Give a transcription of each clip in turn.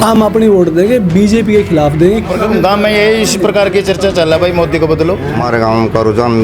हम अपनी वोट देंगे, बीजेपी के खिलाफ देंगे। गाँव में यही इस प्रकार की चर्चा चल रहा है भाई, मोदी को बदलो। हमारे गांव का रुझान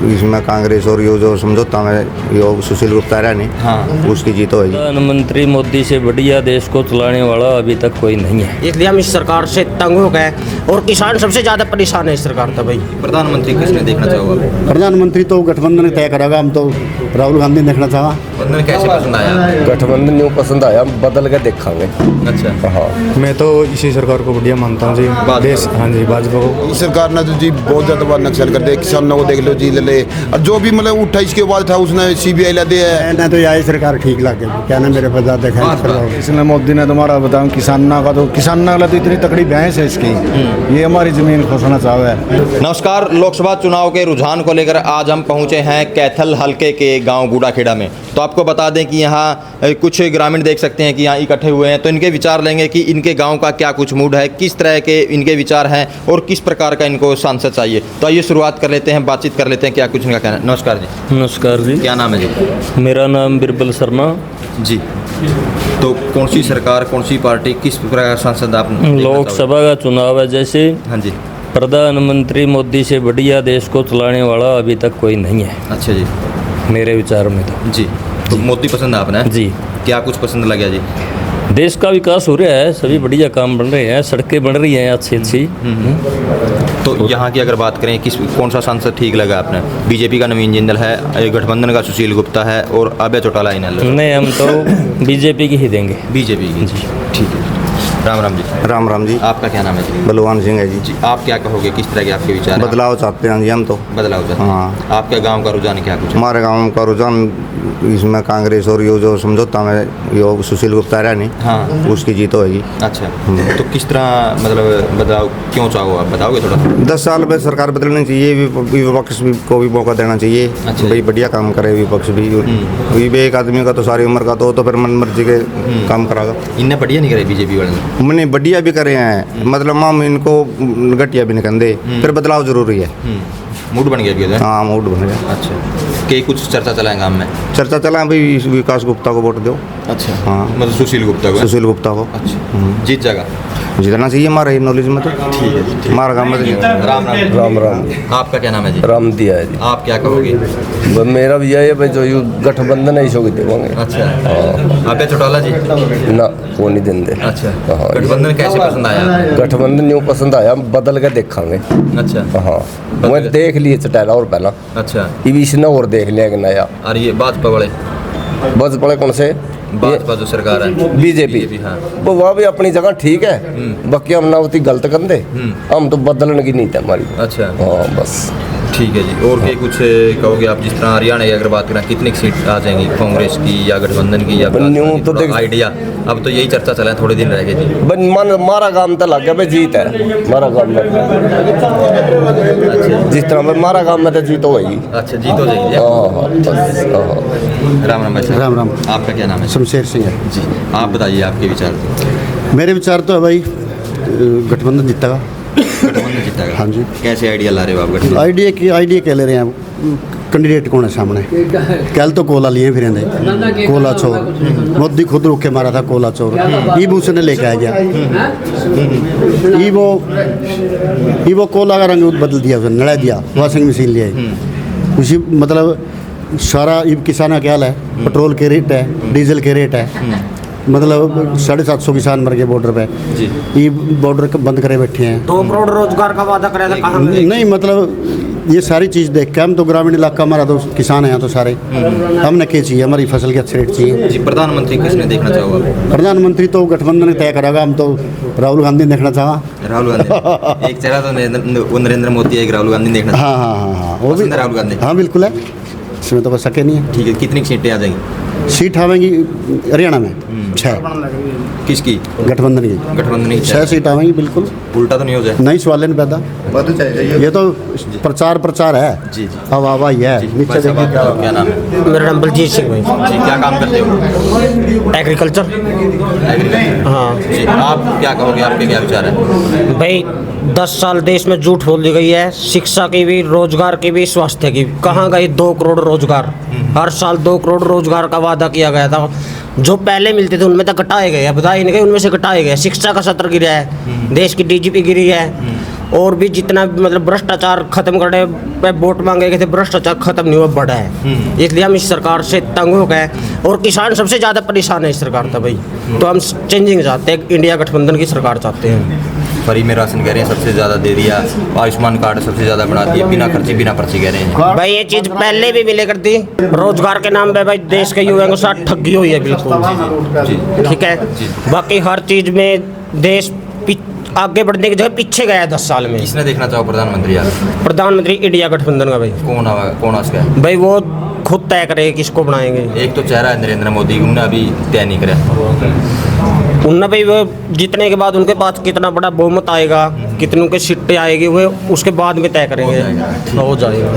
इसमें कांग्रेस और ये जो समझौता में यो सुशील गुप्ता रहा नहीं, हाँ, उसकी जीत होगी। प्रधानमंत्री मोदी से बढ़िया देश को चलाने वाला अभी तक कोई नहीं है, इसलिए हम इस सरकार से तंग हो गए और किसान सबसे ज्यादा परेशान है इस सरकार से। भाई प्रधानमंत्री किसने देखना चाहोगे? प्रधानमंत्री तो गठबंधन तय करेगा, हम तो राहुल गांधी देखना चाहा। गठबंधन कैसे पसंद आया? गठबंधन न्यू पसंद आया, बदल के देखेंगे। अच्छा, हाँ, मैं तो इसी सरकार को बढ़िया मानता हूँ जी। देश, हाँ जी, भाजपा को। सरकार ने तो जी बहुत ज़्यादा बार नक्सल कर दिया, किसानों को देख लो जी, ले ले, और जो भी मतलब उठा इसके बाद था उसने CBI ला दिया है ना, तो यही सरकार ठीक लगे, क्या ना मेरे पता देखा इसने मोदी ने तुम्हारा बताऊँ किसानों का, तो किसानों का तो इतनी तकड़ी भैंस है इसकी, ये हमारी जमीन खोसना चाह है। नमस्कार। लोकसभा चुनाव के रुझान को लेकर आज हम पहुंचे हैं कैथल हलके के गांव बूढ़ाखेड़ा में। तो आपको बता दें कि यहाँ कुछ ग्रामीण देख सकते हैं कि यहाँ इकट्ठे हुए हैं, तो इनके विचार लेंगे कि इनके गांव का क्या कुछ मूड है, किस तरह के इनके विचार हैं और किस प्रकार का इनको सांसद चाहिए। तो आइए शुरुआत कर लेते हैं, बातचीत कर लेते हैं क्या कुछ इनका कहना है। नमस्कार जी। नमस्कार जी। क्या नाम है जी? मेरा नाम बिरबल शर्मा जी। तो कौन सी सरकार, कौन सी पार्टी, किस प्रकार सांसद आप देखना लोकसभा का चुनाव है, जैसे चाहोगे? हाँ जी। प्रधानमंत्री मोदी से बढ़िया देश को चलाने वाला अभी तक कोई नहीं है, अच्छा जी। मेरे विचार में तो। जी, तो मोदी पसंद है आपने? जी। क्या कुछ पसंद लगा जी? देश का विकास हो रहा है, सभी बढ़िया काम बन रहे हैं, सड़कें बन रही हैं अच्छी अच्छी। तो यहाँ की अगर बात करें, कौन सा सांसद ठीक लगा आपने? बीजेपी का नवीन जिंदल है, गठबंधन का सुशील गुप्ता है और अभय चौटाला इन्हें? नहीं, हम तो बीजेपी की ही देंगे। बीजेपी की? जी, ठीक है। राम राम जी। राम राम जी। आपका क्या नाम है जी? बलवान सिंह है जी। जी, आप क्या कहोगे, किस तरह के आपके विचार हैं? बदलाव चाहते हैं जी हम तो। बदलाव चाहते हैं। हाँ। आपके गांव का रुझान क्या कुछ है? हमारे गांव का रुझान इसमें कांग्रेस और ये जो समझौता में यो सुशील गुप्ता रहा नहीं, हाँ, उसकी जीत होगी। अच्छा, तो किस तरह मतलब बदलाव क्यों चाहो, आप बताओगे थोड़ा? 10 साल में सरकार बदलनी चाहिए, विपक्ष को भी मौका देना चाहिए। अच्छा। भाई बढ़िया काम करे विपक्ष भी। एक आदमी का तो सारी उम्र का तो फिर मन मर्जी के काम करागा। इनने बढ़िया नहीं करे बीजेपी वाले ने? मैंने बढ़िया भी करे हैं, मतलब हम इनको घटिया भी नहीं कहते, फिर बदलाव जरूरी है। मूड बन गया अभी? हाँ, मूड बन गया। अच्छा, के कुछ चर्चा चला है गाँव में? चर्चा चला भाई विकास गुप्ता को वोट दो। अच्छा, हाँ, मतलब सुशील गुप्ता को? सुशील गुप्ता को। अच्छा, जीत जाएगा? जितना चाहिए हमारे नॉलेज में तो। ठीक है जी। हमारा काम में राम राम। राम राम। आपका क्या नाम है जी? राम दिया है जी। आप क्या कहोगे? मेरा भी यही है भाई, जो यू गठबंधन है इसको देवांगे। अच्छा, अभय चौटाला जी? ना, वो नहीं देंगे। अच्छा, हाँ। गठबंधन कैसे पसंद आया? गठबंधन न्यू पसंद आया, बदल के देखेंगे। अच्छा, हाँ, मैं देख लिए चटैला और पहला, अच्छा, इसने और देख लिया कि नया। और ये भाजपा वाले? बस पड़े कौन से? भाजपा जो सरकार है, बीजेपी। हाँ। वो वह भी अपनी जगह ठीक है, बाकी हम ना उतनी गलत कर दे, हम तो बदलने की नहीं थी हमारी। अच्छा, हाँ, बस ठीक है जी। और भी कुछ कहोगे आप? जिस तरह हरियाणा की अगर बात करें, कितनी सीट आ जाएंगी कांग्रेस की या गठबंधन की या न्यू तो देख आइडिया? अब तो यही चर्चा चला है, थोड़े दिन रह गए जी। मन मारा काम तो लग गया भाई, जीत है मारा काम में। अच्छा, जिस तरह में मारा काम में तो जीत होगी। अच्छा, जीत हो जाएगी। हाँ, बस, हाँ। राम राम भाई साहब। राम राम। आपका क्या नाम है? शमशेर सिंह है जी, आप बताइए आपके विचार। मेरे विचार तो है भाई, गठबंधन जीतेगा। गठबंधन जीतेगा? हाँ जी। कैसे आइडिया ला रहे हो आप गठबंधन? आइडिया क्या ले रहे हैं, कैंडिडेट कौन है सामने? कल तो कोला लिए फिर कोला चोर, मोदी खुद रोक के मारा था कोला चोर, उसने ने लेके आ गया। वो कोला का रंग बदल दिया, उसने नड़ा दिया, वॉशिंग मशीन ले आई। उसी मतलब सारा किसान का क्या हाल है, पेट्रोल के रेट है, डीजल के रेट है, मतलब 750 किसान मर गए बॉर्डर पे जी। ये बॉर्डर बंद करे बैठे हैं। 2 करोड़ रोजगार का वादा कराया था, कहाँ मिलेगा? नहीं, मतलब ये सारी चीज़ देख के हम तो ग्रामीण इलाका, हमारा तो किसान है तो सारे, हमने क्या चाहिए, हमारी फसल के अच्छे रेट चाहिए जी। प्रधानमंत्री किसने देखना चाहोगे? प्रधानमंत्री तो गठबंधन तय करेगा, हम तो राहुल गांधी देखना चाहा। राहुल गांधी? एक चेहरा तो नरेंद्र मोदी है, एक राहुल गांधी देखना? हाँ हाँ हाँ हाँ, वो भी राहुल गांधी? हाँ बिल्कुल है, इसमें तो बस सके नहीं है। ठीक है, कितनी सीटें आ जाएंगी? सीट आवेंगी हरियाणा में 6। किसकी? गठबंधन की। गठबंधन की 6 सीट आवेंगी, बिल्कुल। उल्टा तो नहीं हो जाए? नहीं, सवाल नहीं पैदा, ये तो प्रचार है। जी जी। अब आवा ही है नीचे भाई साहब, देखिए। आपका क्या नाम है? मेरा नाम बलजीत सिंह भाई। जी, क्या काम करते हो? एग्रीकल्चर। हाँ जी, आप क्या कहोगे, आपके क्या विचार है? भाई, 10 साल देश में झूठ बोल दी गई है, शिक्षा की भी, रोजगार की भी, स्वास्थ्य की। कहाँ गई 2 करोड़ रोजगार? हर साल 2 करोड़ रोजगार का वादा किया गया था। जो पहले मिलते थे उनमें तो घटाए गए हैं, बधाई नहीं गए, उनमें से घटाए गए। शिक्षा का स्तर गिरा है, देश की डीजीपी गिरी है, और भी जितना मतलब भ्रष्टाचार खत्म करने पे वोट मांगे गए थे, भ्रष्टाचार खत्म नहीं हुआ, बढ़ा है। इसलिए हम इस सरकार से तंग हो गए, और किसान सबसे ज़्यादा परेशान है इस सरकार था भाई। तो हम चेंजिंग चाहते हैं, इंडिया गठबंधन की सरकार चाहते हैं। फ्री में राशन कह रहे हैं सबसे ज़्यादा दे दिया, आयुष्मान कार्ड सबसे ज़्यादा बढ़ा दिया, बिना खर्ची बिना पर्ची कह रहे हैं। भाई ये चीज़ पहले भी मिले करती, रोजगार के नाम पे भाई देश के युवाओं के साथ ठगी हुई है बिल्कुल, ठीक है। बाकी हर चीज़ में देश आगे बढ़ने की जगह पीछे गया है 10 साल में। किसने देखना चाहो प्रधानमंत्री आप? प्रधानमंत्री इंडिया गठबंधन का भाई। कौन उसका? भाई वो खुद तय करे किसको बनाएंगे। एक तो चेहरा है नरेंद्र मोदी, उन्होंने अभी तय नहीं करा। उनने भाई वो जीतने के बाद उनके पास कितना बड़ा बहुमत आएगा, कितनों के सीटें आएगी, वो उसके बाद में तय करेंगे, हो जाएगा।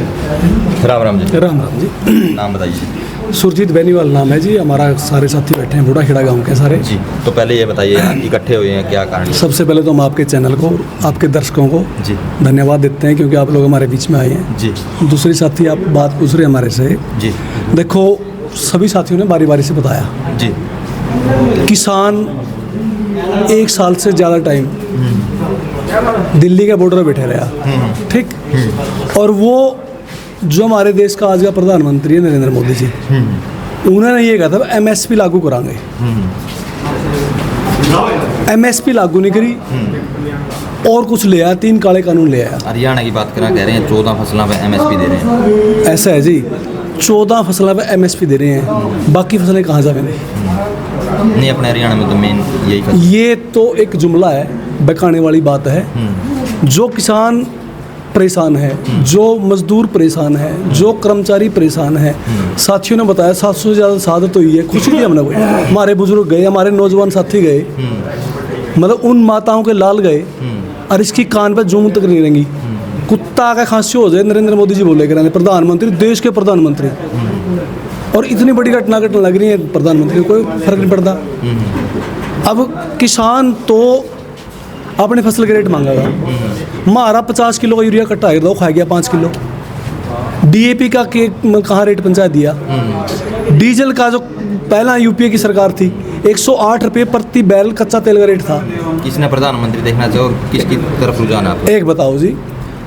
राम राम जी। राम राम जी। नाम बताइए। सुरजीत बेनीवाल नाम है जी, हमारा सारे साथी बैठे हैं बूढ़ाखेड़ा गांव के सारे जी। तो पहले ये बताइए इकट्ठे हुए हैं क्या कारण? सबसे पहले तो हम आपके चैनल को, आपके दर्शकों को जी धन्यवाद देते हैं क्योंकि आप लोग हमारे बीच में आए हैं जी। दूसरी साथी आप बात पूछ रहे हमारे से जी देखो, सभी साथियों ने बारी बारी से बताया, जी। किसान 1 साल से ज़्यादा टाइम दिल्ली के बॉर्डर पर बैठे रहा, ठीक। और वो जो हमारे देश का आज का प्रधानमंत्री है नरेंद्र मोदी जी, उन्होंने ये कहा था एमएसपी लागू कराएंगे, एमएसपी लागू नहीं करी और कुछ ले आया, 3 काले कानून ले आया। हरियाणा की बात करें, कह रहे हैं 14 फसलों पे एमएसपी दे रहे हैं। ऐसा है जी, 14 फसलों पे एमएसपी दे रहे हैं, बाकी फसलें कहाँ जाएंगी? नहीं, अपने हरियाणा में तो मेन यही फसल। ये तो एक जुमला है, बहकाने वाली बात है। जो किसान परेशान है, जो मजदूर परेशान है, जो कर्मचारी परेशान है, साथियों ने बताया 700 से ज़्यादा शहादत हुई है, खुशी थी हमने कोई, हमारे बुजुर्ग गए, हमारे नौजवान साथी गए, मतलब उन माताओं के लाल गए, और इसकी कान पे जूम तक नहीं रहेंगी। कुत्ता का खांसी हो जाए, नरेंद्र मोदी जी बोले करेंगे प्रधानमंत्री, देश के प्रधानमंत्री, और इतनी बड़ी घटना लग रही है प्रधानमंत्री को, कोई फर्क नहीं पड़ता। अब किसान तो अपने फसल के रेट मांगेगा, हमारा 50 किलो का यूरिया कट्टा है, खा गया 5 किलो। डीएपी का कहाँ रेट पहुँचा दिया। डीजल का जो पहला यूपीए की सरकार थी 108 रुपये प्रति बैरल कच्चा तेल का रेट था। किसने प्रधानमंत्री देखना चाहो, किसकी तरफ रुझान आप? एक बताओ जी,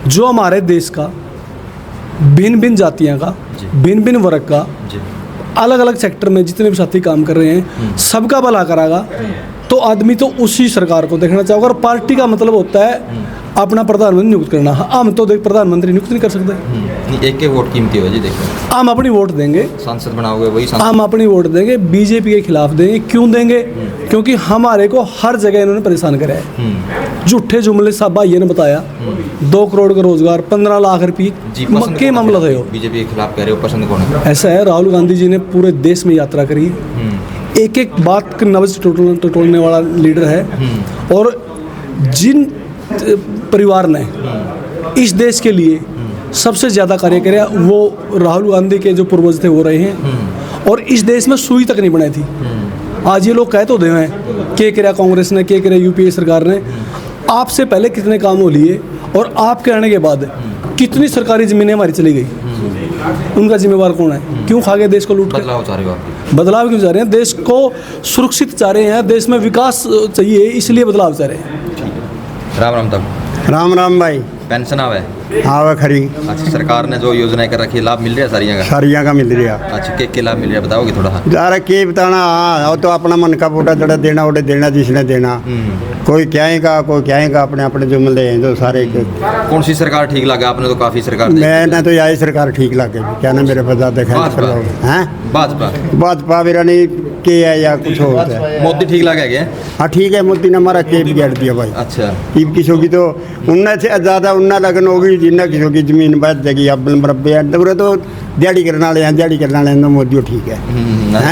जो हमारे देश का भिन्न भिन्न जातियों का, भिन्न भिन्न वर्ग का, अलग अलग सेक्टर में जितने भी साथी काम कर रहे हैं, सबका भला कराएगा, तो आदमी तो उसी सरकार को देखना चाहोगे। और पार्टी का मतलब होता है अपना प्रधानमंत्री नियुक्त करना। हम तो देख प्रधानमंत्री नियुक्त नहीं कर सकते। एक के वोट कीमती हो जी, देखो हम अपनी वोट देंगे, सांसद बनाओगे वही सांसद। हम अपनी वोट देंगे, बीजेपी के खिलाफ देंगे। क्यों देंगे? क्योंकि हमारे को हर जगह इन्होंने परेशान करा है। झूठे जुमले सब भाइयों ने बताया, 2 करोड़ का रोजगार, 15 लाख रुपये के मामला था। बीजेपी के खिलाफ कह रहे हो, पसंद कौन है? ऐसा है, राहुल गांधी जी ने पूरे देश में यात्रा करी, एक एक बात का नब्ज टटोलने वाला लीडर है। और जिन परिवार ने इस देश के लिए सबसे ज़्यादा कार्य किया वो राहुल गांधी के जो पूर्वज थे वो रहे हैं। और इस देश में सुई तक नहीं बनाई थी। आज ये लोग कह तो दे हैं के किया कांग्रेस ने, के किया यूपीए सरकार ने। आपसे पहले कितने काम हो लिए और आपके आने के बाद कितनी सरकारी ज़मीनें हमारी चली गई, उनका जिम्मेवार कौन है? क्यों खा गए देश को लूट? बदलाव चाह रहे हो आप? बदलाव क्यों चाह रहे हैं? देश को सुरक्षित चाह रहे हैं, देश में विकास चाहिए, इसलिए बदलाव चाह रहे हैं। राम राम तब राम राम भाई। पेंशन आवे? हाँ खरी। अच्छा, सरकार ने जो योजनाएं कर रखी है, लाभ मिल रहा है सारियां का? सारियां का मिल रहा। अच्छा, के लाभ मिल रहा है, बताओगे थोड़ा? यार के बताना, हाँ वो तो अपना मन का फोटा जड़ा देना उड़े देना जिसने देना। कोई कहेगा, कोई कहेगा, अपने अपने जुमले हैं जो सारे। कौन सी सरकार ठीक लगा? आपने तो काफी सरकार देखी। मैंने तो यही सरकार ठीक लगे, क्या ना मेरे पास देखा है भाजपा भाजपा मेरा नहीं के है या कुछ होता है। मोदी ठीक लगा क्या? हाँ ठीक है, मोदी ने हमारा के बिगाड़ दिया भाई। अच्छा, किसी की तो उन्ना से ज़्यादा उन्ना लगन होगी जिन्ना किसी की जमीन बच जाएगी। अब मरबे तो दिहाड़ी करने वाले हैं, दिहाड़ी करने वाले हैं, मोदी ठीक है,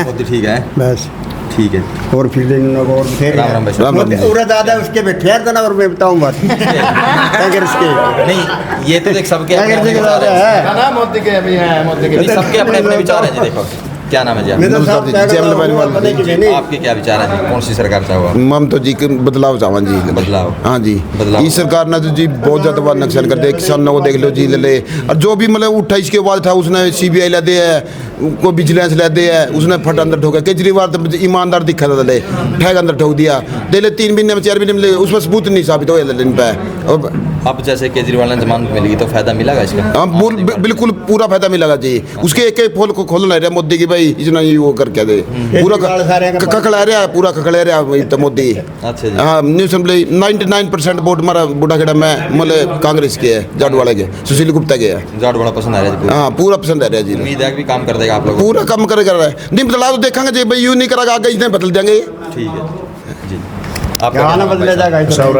मोदी ठीक है, बस ठीक है। और फिर और फिर राम राम पूरा दादा उसके बैठे यार ना, और मैं बताऊँ बात अगर इसके नहीं, ये तो देख सबके अपने अपने विचार हैं। मोदी के अभी है, मोदी के सबके अपने अपने विचार हैं जी। देखो क्या नाम है जी नमस्कार जी, जयमल बेनीवाल जी। आपके क्या विचार है जी, कौन सी सरकार चाहोगा? ममता जी के बदलाव चाहवा जी। बदलाव। हाँ जी, बदलाव। इस सरकार ने तो जी बहुत ज्यादा बात नुकसान कर दिया। किसानों को देख लो जी, ले और जो भी मतलब उठा इसके बाद था उसने CBI ला दिया है, को विजिलेंस ला दिया है, उसने फट अंदर ठोका। केजरीवाल तो ईमानदार दिखा था, ले ठैग अंदर ठोक दिया। दे ले 3 महीने में 4 महीने में उसमें सबूत नहीं साबित हो इन पे। अब जैसे केजरीवाल ने जमानत मिलेगी तो फायदा मिलेगा इसका? हाँ बिल्कुल पूरा फायदा मिलेगा जी। उसके एक पोल को खोलना रहा मोदी की भाई इतना ये वो करके दे पूरा ककड़ा रहा है, पूरा ककड़ा रहा है तो मोदी। अच्छा जी। हाँ, न्यू असेंबली 99% वोट हमारा बूढ़ाखेड़ा में मतलब कांग्रेस के है, जाट वाले के, सुशील गुप्ता के है। जाट बड़ा पसंद आ रहा है जी? हाँ पूरा पसंद आ रहा है जी। उम्मीद है कि भी काम कर देगा आप लोग? पूरा काम कर रहा है। नहीं बदला तो देखेंगे जी भाई, यूँ नहीं करेगा आगे इतने बदल देंगे। ठीक है जी। आपका क्या नाम है भाई साहब?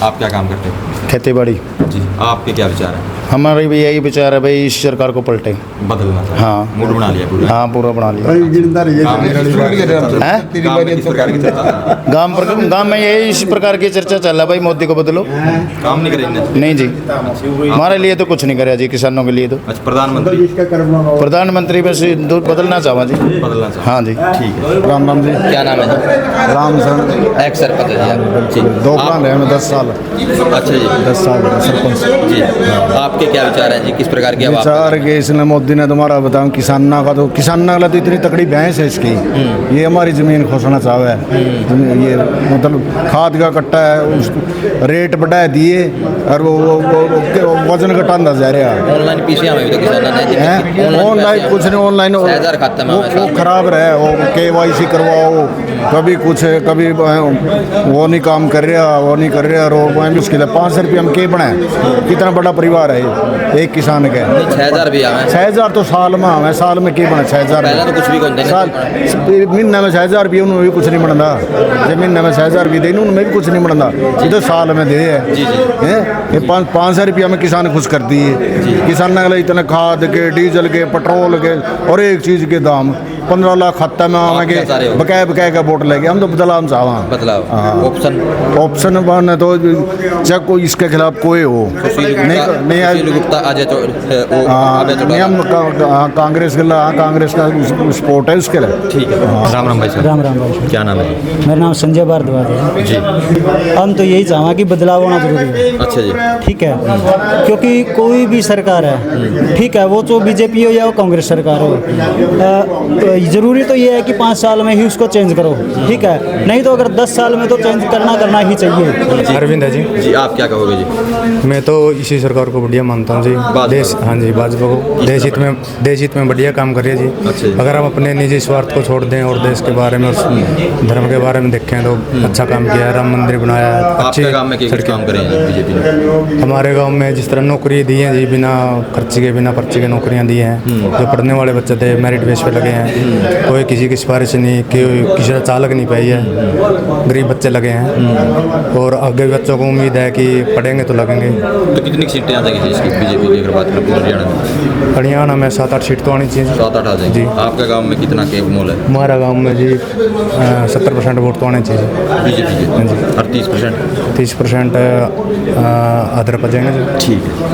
आप क्या काम करते हो? खेती बाड़ी। जी, आपके क्या विचार है? हमारे भी यही विचार है भाई, इस सरकार को पलटे। बदलना चाहिए। हाँ। मूड बना लिया पूरा? हाँ पूरा बना लिया। गांव में यही इस प्रकार की चर्चा चल रहा है भाई, मोदी को बदलो। काम नहीं करेंगे? नहीं जी, हमारे लिए तो कुछ नहीं करे जी, किसानों के लिए तो। अच्छा, प्रधानमंत्री में से बदलना चाहवा जी। बदलना चाहिए। हाँ जी। ठीक है। राम राम जी। क्या नाम है जी? रामचंद्र। एक्स सरपंच है जी आप? जी। दो प्लान है हमें 10 साल। अच्छा जी। 10 साल सरपंच। जी, आपके क्या विचार हैं जी, किस प्रकार की आवाज़? विचार के इसने मोदी ने तुम्हारा बताऊं किसाना का तो किसाना का तो इतनी तकड़ी भैंस है इसकी। ये हमारी ज़मीन खोसना चाहे है। ये मतलब खाद का कट्टा है, उसको रेट बढ़ा दिए और वो वजन घटाना जा रहा है। ऑनलाइन पीसीआर में भी तो किसान ने ऑनलाइन कुछ नहीं, ऑनलाइन वो खराब रहे, वो KYC करवाओ, कभी कुछ है कभी वो नहीं काम कर रहा, वो नहीं कर रहा, और वो मुश्किल है। 500 रुपये हम के बनाए, कितना बड़ा परिवार है एक किसान के। 6000 भी आवे? 6000 तो साल में आवे, साल में के बना 6000? पहले तो कुछ भी कौन साल महीने में 6000 रुपये उन्होंने भी कुछ नहीं बनता। जब महीने में 6000 रुपये दे उनमें भी कुछ नहीं बनता, ये तो साल में दे है। ये 500 रुपया में किसान खुश कर दिए। किसान ने इतने खाद के, डीजल के, पेट्रोल के और एक चीज़ के दाम 15 लाख खाता में आवेंगे, बकाया का वोट लेके। हम तो बदलाव चाहवा। बदलाव ऑप्शन बने तो चाहे कोई इसके खिलाफ कोई हो नहीं गुप्ता हम कांग्रेस के लिए, कांग्रेस का सपोर्ट है उसके लिए। ठीक है। राम राम भाई साहब। राम राम भाई। क्या नाम है? मेरा नाम संजय भारद्वाज है जी। हम तो यही चाहवा कि बदलाव होना जरूरी है। अच्छा जी। ठीक है, क्योंकि कोई भी सरकार है, ठीक है, वो तो बीजेपी हो या वो कांग्रेस सरकार हो, ज़रूरी तो ये है कि 5 साल में ही उसको चेंज करो। ठीक है, नहीं तो अगर 10 साल में तो चेंज करना ही चाहिए। अरविंद है जी। जी, आप क्या कहोगे जी? मैं तो इसी सरकार को बढ़िया मानता हूँ जी। देश, हाँ जी, भाजपा को। देश हित में बढ़िया काम कर रही है जी। अच्छा। अगर हम अपने निजी स्वार्थ को छोड़ दें और देश के बारे में, धर्म के बारे में देखें तो अच्छा काम किया है, राम मंदिर बनाया है, आपके गांव में क्या काम करें बीजेपी ने? हमारे गांव में जिस तरह नौकरी दी है जी, बिना खर्च के, बिना पर्ची के नौकरियां दी हैं। जो पढ़ने वाले बच्चे थे मेरिट बेस पे लगे हैं, कोई किसी की सिफारिश नहीं, किसी का चालक नहीं पाई है, गरीब बच्चे लगे हैं। और आगे बच्चों को उम्मीद है कि पढ़ेंगे तो लगेंगे। तो कितनी सीटें आ जाएंगी इसकी बीजेपी की अगर बात करें पूरे हरियाणा में? हरियाणा में 7-8 सीट तो आनी चाहिए। 7-8 आ जाएंगी जी। आपका गांव में कितना के मोल है? हमारा गांव में जी 70% वोट तो आने चाहिए बीजेपी के। हाँ जी। और 30%? 30% अदर पर जाएंगे जी। ठीक है।